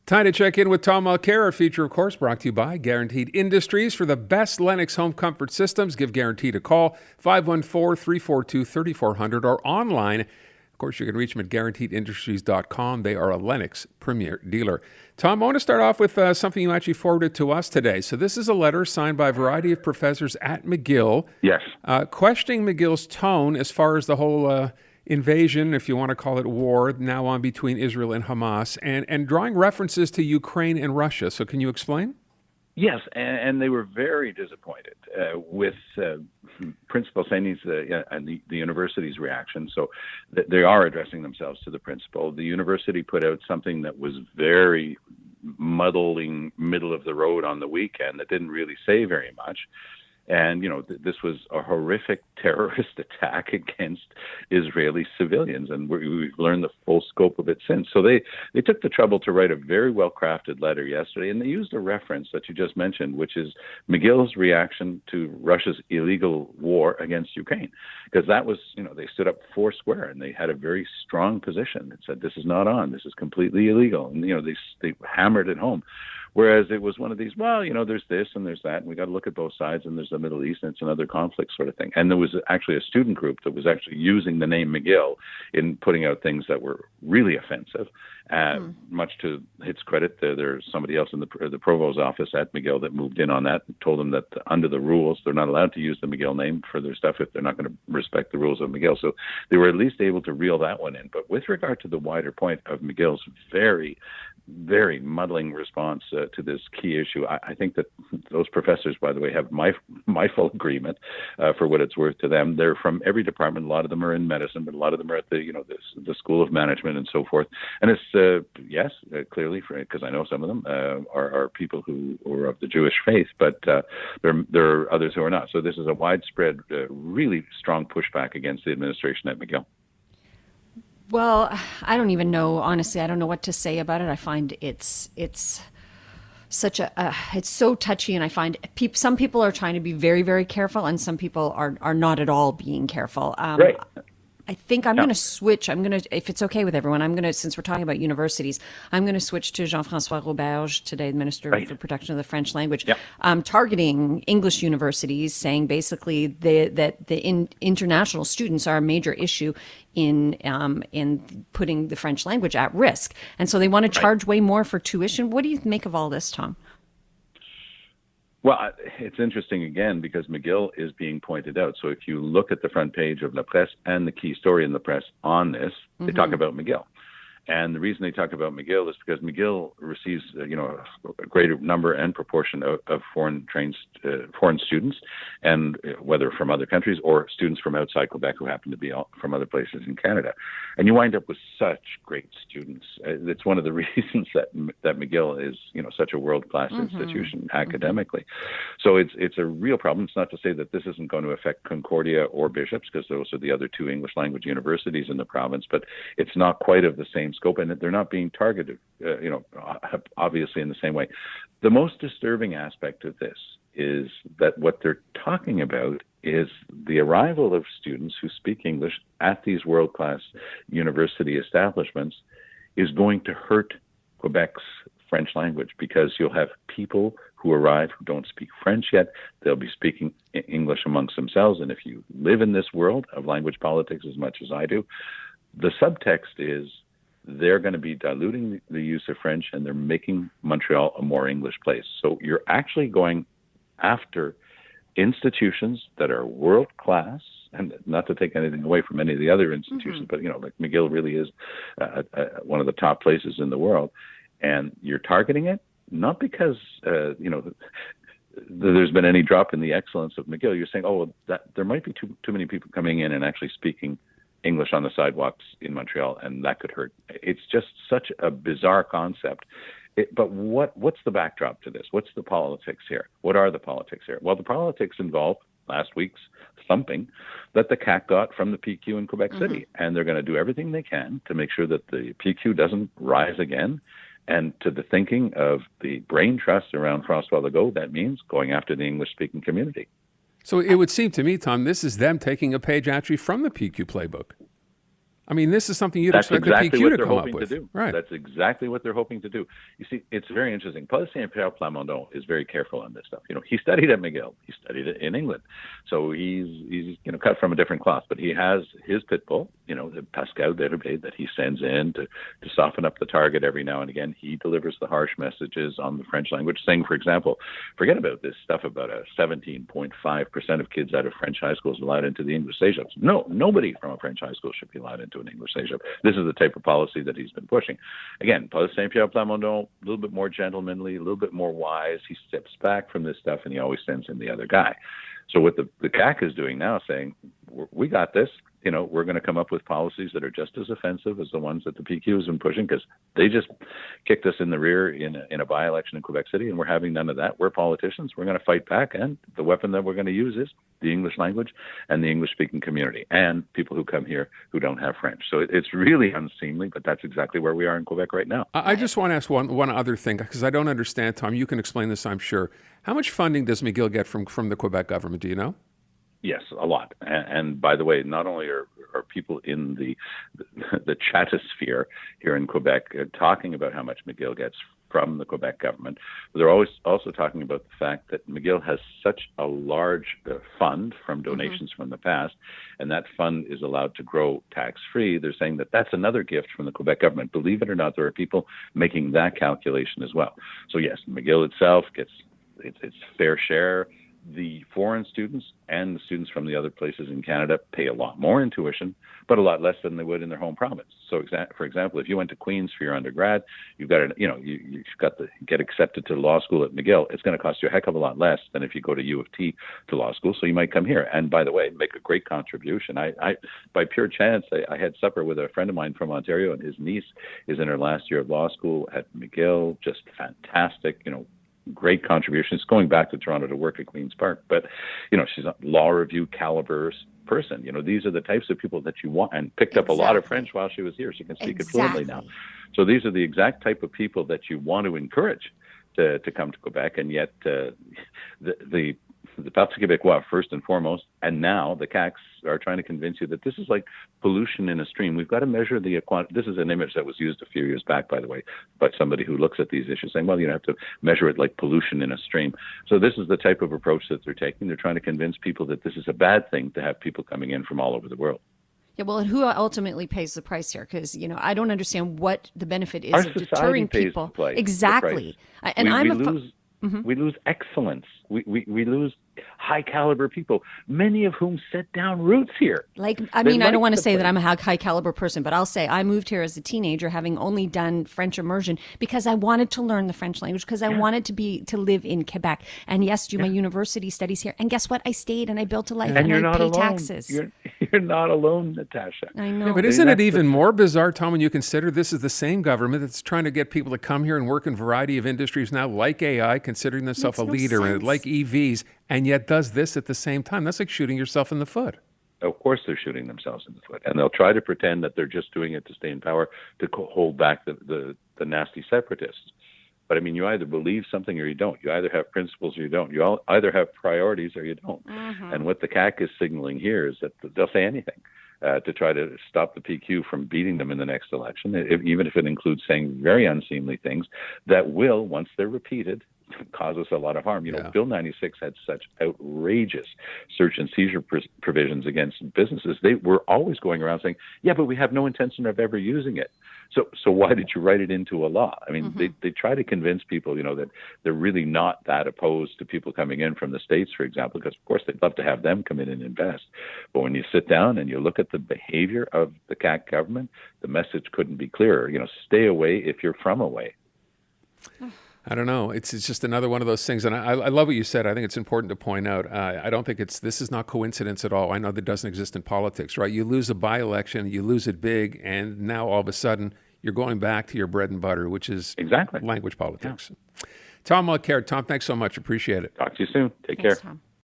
Time to check in with Tom Mulcair. Our feature, of course, brought to you by Guaranteed Industries. For the best Lennox home comfort systems, give Guaranteed a call, 514-342-3400, or online. Of course, you can reach them at guaranteedindustries.com. They are a Lennox premier dealer. Tom, I want to start off with something you actually forwarded to us today. So this is a letter signed by a variety of professors at McGill. Yes. Questioning McGill's tone as far as the whole invasion, if you want to call it war, now on between Israel and Hamas, and drawing references to Ukraine and Russia. So can you explain? Yes, and they were very disappointed with Principal Saini's and the university's reaction. So they are addressing themselves to the principal. The university put out something that was very muddling, middle of the road on the weekend that didn't really say very much. And, this was a horrific terrorist attack against Israeli civilians, and we've learned the full scope of it since. So they took the trouble to write a very well-crafted letter yesterday, and they used a reference that you just mentioned, which is McGill's reaction to Russia's illegal war against Ukraine. Because that was, they stood up foursquare, and they had a very strong position. It said, this is not on, this is completely illegal. And, they hammered it home. Whereas it was one of these, there's this and there's that, and we got to look at both sides, and there's the Middle East, and it's another conflict sort of thing. And there was actually a student group that was actually using the name McGill in putting out things that were really offensive. Much to its credit, there's somebody else in the provost's office at McGill that moved in on that and told them that under the rules, they're not allowed to use the McGill name for their stuff if they're not going to respect the rules of McGill. So they were at least able to reel that one in. But with regard to the wider point of McGill's very, very muddling response to this key issue, I think that those professors, by the way, have my full agreement for what it's worth to them. They're from every department. A lot of them are in medicine, but a lot of them are at the the School of Management and so forth. And it's clearly, because I know some of them are people who are of the Jewish faith, but there are others who are not. So this is a widespread, really strong pushback against the administration at McGill. Well, I don't even know, honestly, I don't know what to say about it. I find it's such it's so touchy, and I find some people are trying to be very, very careful, and some people are not at all being careful. Right. I think I'm going to switch. If it's okay with everyone, since we're talking about universities, I'm going to switch to Jean-François Roberge today, the Minister for Protection of the French Language, targeting English universities, saying basically that the international students are a major issue in putting the French language at risk. And so they want to charge way more for tuition. What do you make of all this, Tom? Well, it's interesting, again, because McGill is being pointed out. So if you look at the front page of La Presse and the key story in La Presse on this, they talk about McGill. And the reason they talk about McGill is because McGill receives, a greater number and proportion of foreign students, and whether from other countries or students from outside Quebec who happen to be from other places in Canada. And you wind up with such great students. It's one of the reasons that McGill is, such a world-class institution academically. So it's a real problem. It's not to say that this isn't going to affect Concordia or Bishops, because those are the other two English language universities in the province, but it's not quite of the same scope, and they're not being targeted, obviously in the same way. The most disturbing aspect of this is that what they're talking about is the arrival of students who speak English at these world-class university establishments is going to hurt Quebec's French language, because you'll have people who arrive who don't speak French yet. They'll be speaking English amongst themselves, and if you live in this world of language politics as much as I do, the subtext is they're going to be diluting the use of French, and they're making Montreal a more English place. So you're actually going after institutions that are world-class, and not to take anything away from any of the other institutions, but, like McGill really is one of the top places in the world. And you're targeting it, not because, there's been any drop in the excellence of McGill. You're saying, there might be too many people coming in and actually speaking English on the sidewalks in Montreal, and that could hurt. It's just such a bizarre concept. But what's the backdrop to this? What's the politics here? What are the politics here? Well, the politics involve last week's thumping that the CAC got from the PQ in Quebec City, and they're going to do everything they can to make sure that the PQ doesn't rise again. And to the thinking of the brain trust around François Legault, that means going after the English-speaking community. So it would seem to me, Tom, this is them taking a page actually from the PQ playbook. I mean, this is something you'd That's expect exactly the PQ what to they're come up hoping with. to do. Right. That's exactly what they're hoping to do. You see, it's very interesting. Paul Saint-Pierre Plamondon is very careful on this stuff. He studied at McGill. He studied it in England. So he's cut from a different cloth. But he has his pit bull, the Pascal Deribé, that he sends in to soften up the target every now and again. He delivers the harsh messages on the French language, saying, for example, forget about this stuff about a 17.5% of kids out of French high schools allowed into the English stage. No, nobody from a French high school should be allowed into an English stage. This is the type of policy that he's been pushing. Again, Paul Saint-Pierre Plamondon, a little bit more gentlemanly, a little bit more wise. He steps back from this stuff, and he always sends in the other guy. So what the CAC is doing now, saying, we got this. We're going to come up with policies that are just as offensive as the ones that the PQ has been pushing, because they just kicked us in the rear in a by-election in Quebec City, and we're having none of that. We're politicians. We're going to fight back, and the weapon that we're going to use is the English language and the English-speaking community and people who come here who don't have French. So it's really unseemly, but that's exactly where we are in Quebec right now. I just want to ask one other thing, because I don't understand, Tom. You can explain this, I'm sure. How much funding does McGill get from the Quebec government? Do you know? Yes, a lot. And by the way, not only are people in the chatosphere here in Quebec talking about how much McGill gets from the Quebec government, but they're always also talking about the fact that McGill has such a large fund from donations from the past, and that fund is allowed to grow tax-free. They're saying that that's another gift from the Quebec government. Believe it or not, there are people making that calculation as well. So yes, McGill itself gets its fair share. The foreign students and the students from the other places in Canada pay a lot more in tuition, but a lot less than they would in their home province. So, for example, if you went to Queens for your undergrad, you've got you've got to get accepted to law school at McGill. It's going to cost you a heck of a lot less than if you go to U of T to law school. So you might come here, and by the way, make a great contribution. I by pure chance, I had supper with a friend of mine from Ontario, and his niece is in her last year of law school at McGill. Just fantastic, great contributions, going back to Toronto to work at Queen's Park. But, she's a law review caliber person. These are the types of people that you want, and picked up a lot of French while she was here. She can speak it fluently now. So these are the exact type of people that you want to encourage to come to Quebec. And yet the Parti Québécois, first and foremost, and now the CACs are trying to convince you that this is like pollution in a stream. We've got to measure the this is an image that was used a few years back, by the way, by somebody who looks at these issues, saying, well, you have to measure it like pollution in a stream. So this is the type of approach that they're taking. They're trying to convince people that this is a bad thing to have people coming in from all over the world. Yeah, well, and who ultimately pays the price here? Because, I don't understand what the benefit is Our of deterring pays people. The price, Exactly. The price. We lose excellence. We lose high caliber people, many of whom set down roots here. I don't want to say that I'm a high caliber person, but I'll say I moved here as a teenager, having only done French immersion because I wanted to learn the French language, because I wanted to live in Quebec, and yes, do my university studies here. And guess what? I stayed and I built a life, and you're I not pay alone. taxes. You're not alone, Natasha. I know. Yeah, but isn't it even more bizarre, Tom, when you consider this is the same government that's trying to get people to come here and work in a variety of industries now, like AI, considering themselves a leader in it, like EVs, and yet does this at the same time? That's like shooting yourself in the foot. Of course they're shooting themselves in the foot, and they'll try to pretend that they're just doing it to stay in power, to hold back the nasty separatists. But I mean, you either believe something or you don't. You either have principles or you don't. You either have priorities or you don't. And what the CAC is signaling here is that they'll say anything to try to stop the PQ from beating them in the next election, even if it includes saying very unseemly things that will, once they're repeated, cause us a lot of harm. Bill 96 had such outrageous search and seizure provisions against businesses. They were always going around saying, yeah, but we have no intention of ever using it. So why did you write it into a law? I mean, they try to convince people, that they're really not that opposed to people coming in from the States, for example, because, of course, they'd love to have them come in and invest. But when you sit down and you look at the behavior of the CAC government, the message couldn't be clearer. Stay away if you're from away. I don't know. It's just another one of those things. And I love what you said. I think it's important to point out. I don't think this is not coincidence at all. I know that doesn't exist in politics, right? You lose a by-election, you lose it big, and now all of a sudden you're going back to your bread and butter, which is language politics. Yeah. Tom Mulcair. Tom, thanks so much. Appreciate it. Talk to you soon. Take care. Tom.